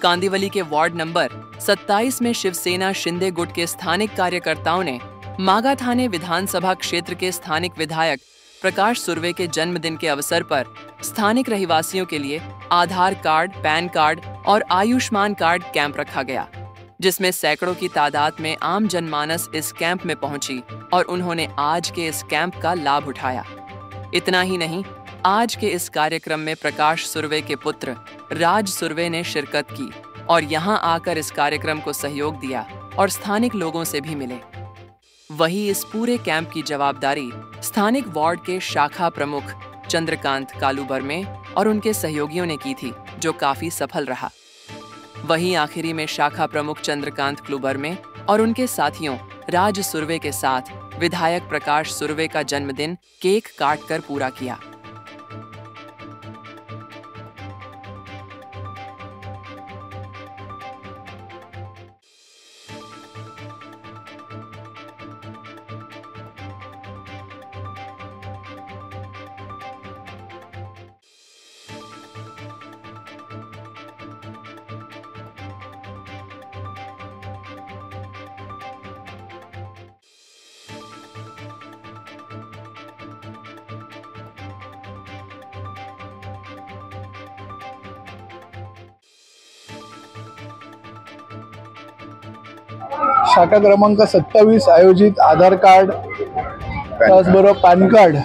कांदिवली के ward number 27 में शिवसेना शिंदे गुट के स्थानिक कार्यकर्ताओं ने मागा थाने विधानसभा क्षेत्र के स्थानिक विधायक प्रकाश सुर्वे के जन्मदिन के अवसर पर स्थानिक रहवासियों के लिए आधार कार्ड, पैन कार्ड और आयुष्मान कार्ड कैंप रखा गया, जिसमें सैकड़ों की तादाद में आम जनमानस इस कैंप में पहुंची और उन्होंने आज के इस कैंप का लाभ उठाया। इतना ही नहीं, आज के इस कार्यक्रम में प्रकाश सुर्वे के पुत्र राज सुर्वे ने शिरकत की और यहां आकर इस कार्यक्रम को सहयोग दिया और स्थानिक लोगों से भी मिले। वहीं इस पूरे कैंप की जवाबदारी स्थानिक वार्ड के शाखा प्रमुख चंद्रकांत कालूबर्मे और उनके सहयोगियों ने की थी, जो काफी सफल रहा। वहीं आखिरी में शाखा प्रमुख चंद्रकांत कालूबर्मे और उनके साथियों राज सुर्वे के साथ विधायक प्रकाश सुर्वे का जन्मदिन केक काटकर पूरा किया। शाखा क्रमांक 27 आयोजित आधार कार्ड, त्याचबरोबर पॅन कार्ड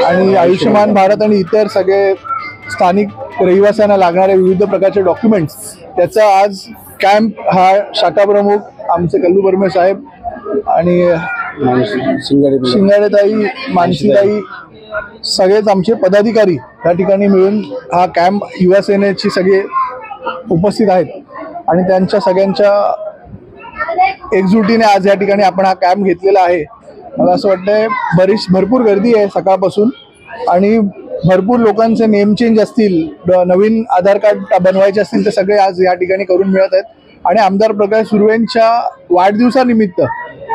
आणि आयुष्यमान भारत आणि इतर सगळे स्थानिक रहिवाशांना लागणारे विविध प्रकारचे डॉक्युमेंट्स, त्याचा आज कॅम्प हा शाखा प्रमुख आमचे कालूबर्मे साहेब आणि शिंगाडेताई, मानसीताई सगळेच आमचे पदाधिकारी या ठिकाणी मिळून हा कॅम्प युवा सेनेची सगळे उपस्थित आहेत आणि त्यांच्या सगळ्यांच्या एकजुटीने आज या ठिकाणी आपण हा कॅम्प घेतलेला आहे। मला असं वाटतंय भरपूर गर्दी आहे सकाळपासून आणि भरपूर लोकांचे नेम चेंज असतील, नवीन आधार कार्ड बनवायचे असतील ते सगळे आज या ठिकाणी करून मिळत आहेत आणि आमदार प्रकाश सुर्वेंच्या वाढदिवसानिमित्त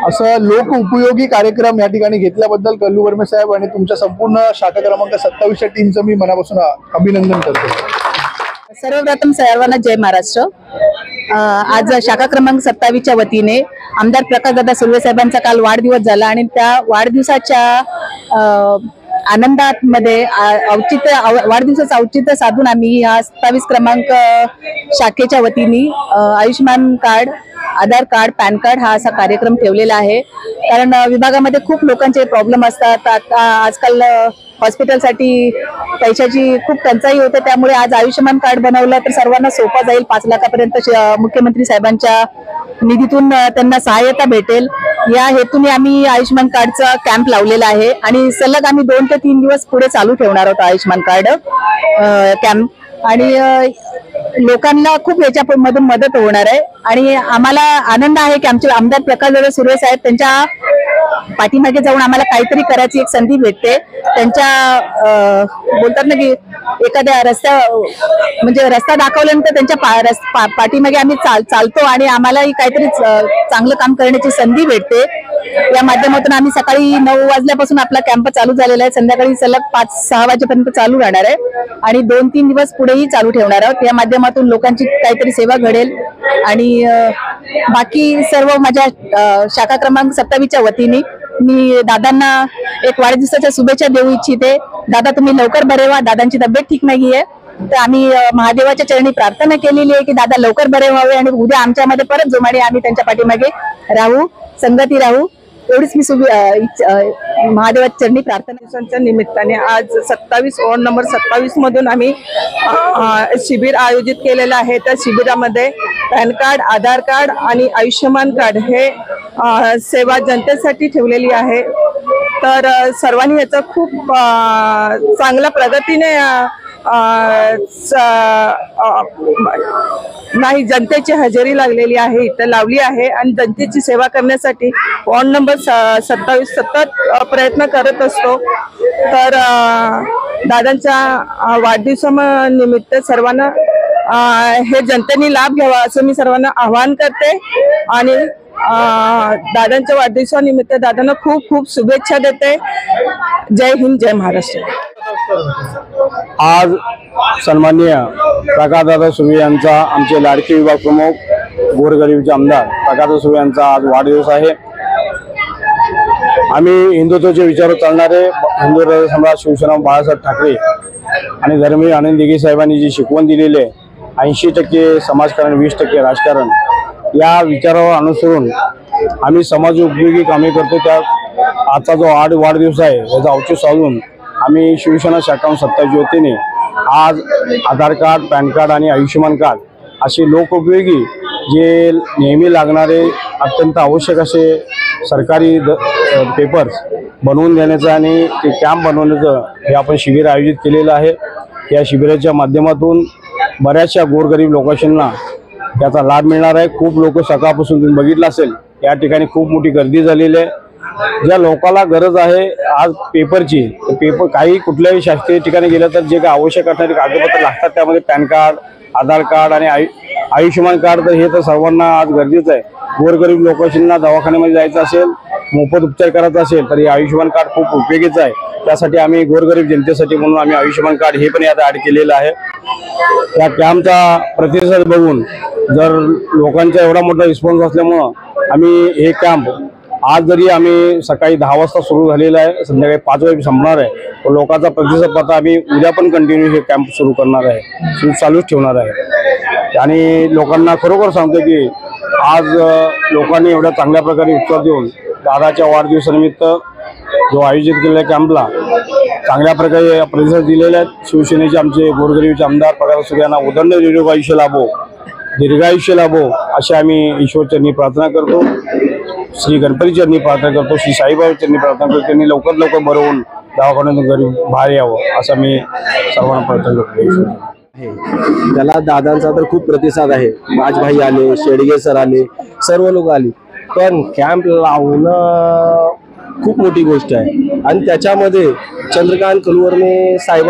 असं लोक उपयोगी कार्यक्रम या ठिकाणी घेतल्याबद्दल कालूबर्मे साहेब आणि तुमच्या संपूर्ण शाखा क्रमांक 27च्या टीमचं मी मनापासून अभिनंदन करतो। सर्वप्रथम सर्वांना जय महाराष्ट्र। आज शाखा क्रमांक 27च्या वतीने आमदार प्रकाशदादा सुर्वे साहेबांचा काल वाढदिवस झाला आणि त्या वाढदिवसाच्या आनंदामध्ये वाढदिवसाचं औचित्य साधून आम्ही हा 27 क्रमांक शाखेच्या वतीने आयुष्मान कार्ड, आधार कार्ड, पॅन कार्ड हा असा कार्यक्रम ठेवलेला आहे। कारण विभागामध्ये खूप लोकांचे प्रॉब्लेम असतात। आजकाल हॉस्पिटलसाठी पैशाची खूप टंचाई होते, त्यामुळे आज आयुष्यमान कार्ड बनवलं तर सर्वांना सोपं जाईल। 5 लाखापर्यंत मुख्यमंत्री साहेबांच्या निधीतून त्यांना सहाय्यता भेटेल या हेतूने आम्ही आयुष्यमान कार्डचा कॅम्प लावलेला आहे आणि सलग आम्ही 2 ते 3 दिवस पुढे चालू ठेवणार आहोत आयुष्यमान कार्ड कॅम्प आणि लोकांना खूप याच्यामधून मदत होणार आहे आणि आम्हाला आनंद आहे की आमचे आमदार प्रकाशदादा सुर्वे साहेब त्यांच्या पाठीमागे जाऊन आम्हाला काहीतरी करायची एक संधी भेटते। त्यांच्या बोलतात ना की एखाद्या म्हणजे रस्ता दाखवल्यानंतर त्यांच्या पाठीमागे आम्ही चालतो आणि आम्हालाही काहीतरी चांगलं काम करण्याची संधी भेटते। या माध्यमातून आम्ही सकाळी 9 वाजल्यापासून आपला कॅम्प चालू झालेला आहे, संध्याकाळी सलग 5-6 वाजेपर्यंत चालू राहणार आहे आणि 2-3 दिवस पुढेही चालू ठेवणार आहोत। या माध्यमातून लोकांची काहीतरी सेवा घडेल आणि बाकी सर्व माझ्या शाखा क्रमांक 27च्या वतीने मी दादांना एक वाढदिवसाच्या शुभेच्छा देऊ इच्छिते। दादा तुम्ही लवकर बरे व्हा, दादांची तब्येत ठीक नाहीये, तर आम्ही महादेवाच्या चरणी प्रार्थना केलेली आहे की दादा लवकर बरे व्हावे आणि उद्या आमच्यामध्ये परत जोमाने आम्ही त्यांच्या पाठीमागे राहू, संगती राहू, एवढीच मी महादेवाच्या चरणी प्रार्थना। निमित्ताने आज 27 वॉर्ड नंबर 27 मधून आम्ही शिबिर आयोजित केलेलं आहे। त्या शिबिरामध्ये पॅन कार्ड, आधार कार्ड आणि आयुष्यमान कार्ड हे सेवा जनतेसाठी ठेवलेली आहे। तर सर्वांनी याचा खूप चांगल्या प्रगतीने नाही जनतेची हजेरी लागलेली आहे, इथं लावली आहे आणि जनतेची सेवा करण्यासाठी वॉर्ड नंबर 27 सतत प्रयत्न करत असतो। तर दादांच्या वाढदिवसानिमित्त सर्वांना हे जनतेने लाभ घ्यावा असं मी सर्वांना आवाहन करते आणि दादांच्या वाढदिवसानिमित्त दादांना खूप खूप शुभेच्छा देते। जय हिंद, जय महाराष्ट्र। आज सन्माननीय प्रकाशदादा सुर्वे यांचा, आमचे लाडके विभाग प्रमुख गोरगरीबचे आमदार प्रकाशदादा सुर्वे यांचा आज वाढदिवस आहे। आम्ही हिंदुत्वाचे विचार चालणारे हिंदू हृदय सम्राट शिवसेना बाळासाहेब ठाकरे आणि धर्मवीर आनंद दिघे साहेबांनी जी शिकवण दिलेली आहे, 80% समाजकारण 20% राजकारण, या विचारावर अनुसरून आम्ही समाज उपयोगी कामे करतो। त्या आजचा जो वाढदिवस आहे याचा औचित्य साधून आम्ही शिवसेना शाखा 27 वतीने आज आधार कार्ड, पॅन कार्ड आणि आयुष्यमान कार्ड असे लोकोपयोगी जे नेहमी लागणारे अत्यंत आवश्यक असे सरकारी पेपर्स बनवून देण्याचं आणि ते कॅम्प बनवण्याचं हे आपण शिबिर आयोजित केलेलं आहे। या शिबिराच्या माध्यमातून बऱ्याचशा गोरगरीब लोकांना त्याचा लाभ मिळणार आहे। खूप लोक सकाळपासून तुम्ही बघितलं असेल या ठिकाणी खूप मोठी गर्दी झालेली आहे। ज्या लोकांना गरज आहे आज पेपरची, तर पेपर काही कुठल्याही शासकीय ठिकाणी गेलं तर जे काही आवश्यक असणारे कागदपत्र लागतात त्यामध्ये पॅन कार्ड, आधार कार्ड आणि आयुष्यमान कार्ड, तर हे तर सर्वांना आज गरजेचं आहे। गोरगरीब लोकांना दवाखान्यामध्ये जायचं असेल, मोफत उपचार करायचा असेल तर हे आयुष्यमान कार्ड खूप उपयोगीचं आहे। त्यासाठी आम्ही गोरगरीब जनतेसाठी म्हणून आम्ही आयुष्यमान कार्ड हे पण यात ॲड केलेलं आहे। या कॅम्पचा प्रतिसाद बघून जर लोकांचा एवढा मोठा रिस्पॉन्स असल्यामुळं आम्ही हे कॅम्प आज जरी आम्ही सकाळी 10 वाजता सुरू झालेला आहे, संध्याकाळी 5 वाजे संपणार आहे, तर लोकांचा प्रतिसाद पाहता आम्ही उद्या पण कंटिन्यू हे कॅम्प सुरू करणार आहे, चालूच ठेवणार आहे। आणि लोकांना खरोखर सांगतो की आज लोकांनी एवढ्या चांगल्या प्रकारे उत्तर देऊन दादाच्या वाढदिवसानिमित्त जो आयोजित केलेल्या कॅम्पला चांगल्या प्रकारे प्रतिसाद दिलेला आहे। शिवसेनेचे आमचे गोरगरीबचे आमदार प्रकाश सुर्वे यांना उदंड निरोगी आयुष्य लाभो, दीर्घायुष्य लाभो अशी आम्ही ईश्वरचरणी प्रार्थना करतो, श्री गणपती चरणी प्रार्थना करतो, श्री साईबाबा चरणी प्रार्थना करतो, त्यांनी लवकर बरं होऊन दवाखान्यातून घरी बाहेर यावं असं मी सर्वांना प्रार्थना करतो। त्याला दादांचा तर खूप प्रतिसाद आहे। बाजभाई आले, शेडगे सर आले, सर्व लोक आले, पण कॅम्प लावणं खूप मोठी गोष्ट आहे। आणि त्याच्यामध्ये चंद्रकांत कलवर्णे साहेब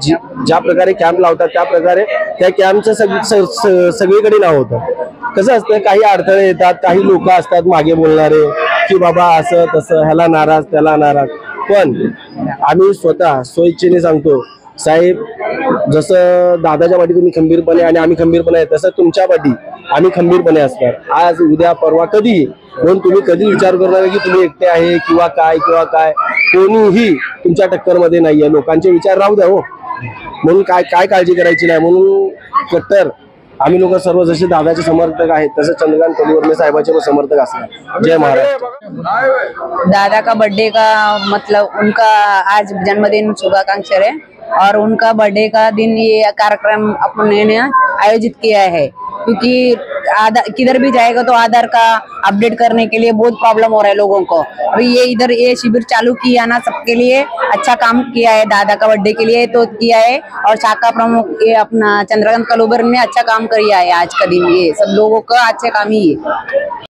ज्या प्रकारे कॅम्प लावतात त्या प्रकारे त्या कॅम्पचं सगळीकडे नाव होतं। कसं असतं, काही अडथळे येतात, काही लोक असतात मागे बोलणारे की बाबा असं तसं, ह्याला नाराज त्याला नाराज, पण आम्ही स्वतः स्वइच्छेने सांगतो साहेब, जसं दादाच्या पाठी तुम्ही खंबीरपणे आणि आम्ही खंबीरपणे आहे, तसं तुमच्या पाठी आम्ही खंबीरपणे असणार, आज उद्या परवा कधी। म्हणून तुम्ही कधी विचार करणार की तुम्ही एकटे आहे किंवा काय, कोणीही तुमच्या टक्करमध्ये नाहीये। लोकांचे विचार राहू द्या हो, म्हणून काय काळजी करायची नाही। म्हणून कट्टर आम्ही लोक सर्व जसे दादाचे समर्थक आहेत तसे चंद्रकांत कलवर्णे साहेबाचे पण समर्थक असणार। जय महाराष्ट्र। दादा का बर्थडे का मतलब उनका आज जन्मदिन शुभाकांक्षी है, और उनका बर्थडे का दिन ये कार्यक्रम अपने आयोजित किया है, क्योंकि किधर भी जाएगा तो आधार का अपडेट करने के लिए बहुत प्रॉब्लम हो रहा है लोगों को। अभी ये शिविर चालू किया ना, सबके लिए अच्छा काम किया है, दादा का बर्थडे के लिए तो किया है, और शाखा प्रमुख ये अपना चंद्रकांत कलवर्णे ने अच्छा काम किया है। आज का दिन ये सब लोगों का अच्छे काम ही है।